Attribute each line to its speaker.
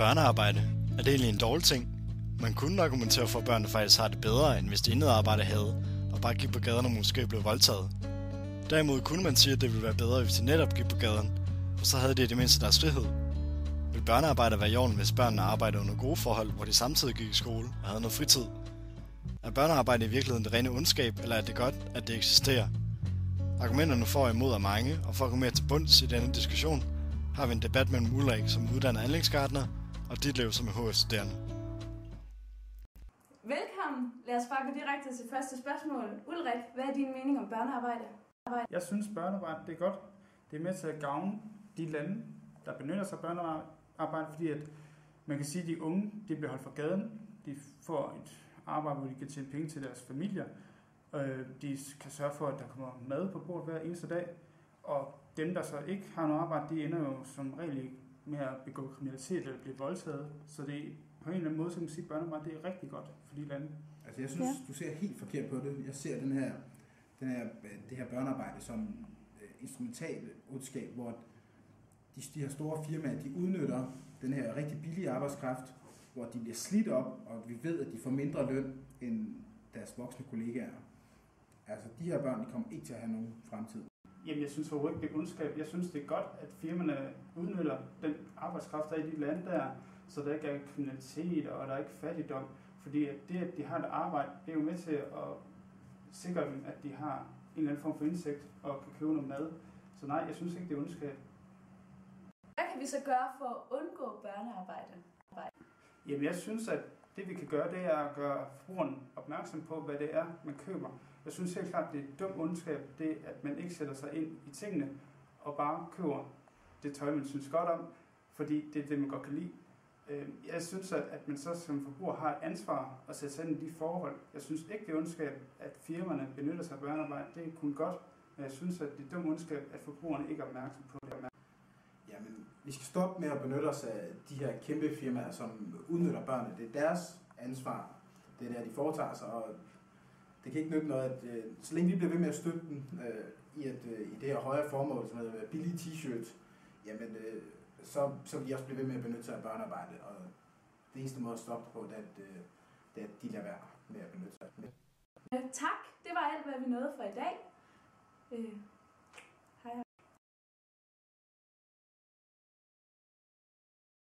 Speaker 1: Børnearbejde. Er det egentlig en dårlig ting? Man kunne argumentere for, at børnene faktisk har det bedre, end hvis de intet arbejde havde, og bare gik på gaden og måske blev voldtaget. Derimod kunne man sige, at det ville være bedre, hvis de netop gik på gaden, for så havde de det mindste deres frihed. Vil børnearbejde være i orden, hvis børnene arbejdede under gode forhold, hvor de samtidig gik i skole og havde noget fritid? Er børnearbejde i virkeligheden det rene ondskab, eller er det godt, at det eksisterer? Argumenterne for og imod er mange, og for at gå mere til bunds i denne diskussion, har vi en debat mellem Ulrik som uddannet anlægsgartner og Ditlev som er HF-studerende.
Speaker 2: Velkommen. Lad os bare gå direkte til første spørgsmål. Ulrik, hvad er din mening om børnearbejde?
Speaker 3: Jeg synes, børnearbejde det er godt. Det er med til at gavne de lande, der benytter sig af børnearbejde, fordi at man kan sige, at de unge de bliver holdt fra gaden. De får et arbejde, hvor de kan tjene penge til deres familier. De kan sørge for, at der kommer mad på bordet hver eneste dag. Og dem, der så ikke har noget arbejde, de ender jo som regel med at begå kriminalitet eller blive voldtaget. Så det er på en eller anden måde, så kan man sige, at børnearbejde det er rigtig godt for de lande.
Speaker 4: Altså jeg synes, du ser helt forkert på det. Jeg ser det her børnearbejde som instrumental ondskab, hvor de her store firmaer, de udnytter den her rigtig billige arbejdskraft, hvor de bliver slidt op, og vi ved, at de får mindre løn end deres voksne kollegaer. Altså de her børn, de kommer ikke til at have nogen fremtid.
Speaker 3: Jamen jeg synes overhovedet ikke, det er ondskab. Jeg synes, det er godt, at firmaerne udnytter den arbejdskraft, der er i de lande der, så der ikke er kriminalitet og der er ikke fattigdom. Fordi at det, at de har et arbejde, det er jo med til at sikre dem, at de har en eller anden form for indsigt og kan købe noget mad. Så nej, jeg synes ikke, det er ondskab.
Speaker 2: Hvad kan vi så gøre for at undgå børnearbejde?
Speaker 3: Jamen jeg synes, at det vi kan gøre, det er at gøre forbrugeren opmærksom på, hvad det er, man køber. Jeg synes helt klart, det er dum ondskab, det at man ikke sætter sig ind i tingene og bare køber det tøj, man synes godt om, fordi det er det, man godt kan lide. Jeg synes, at man så som forbruger har et ansvar at sætte sig ind i de forhold. Jeg synes ikke, det er ondskab, at firmaerne benytter sig af børnearbejde. Det er kun godt, men jeg synes, at det er dum ondskab, at forbrugerne ikke er opmærksom på det.
Speaker 4: Jamen, vi skal stoppe med at benytte os af de her kæmpe firmaer, som udnytter børnene. Det er deres ansvar. Det er der, de foretager sig, og det kan ikke nytte noget, at så længe vi bliver ved med at støtte dem i det her højere formål, som hedder billige t-shirts, jamen så vil de også blive ved med at benytte sig af børnearbejde, og det eneste måde at stoppe det på, det er, at de lader være med at benytte sig af det.
Speaker 2: Tak, det var alt, hvad vi nåede for i dag.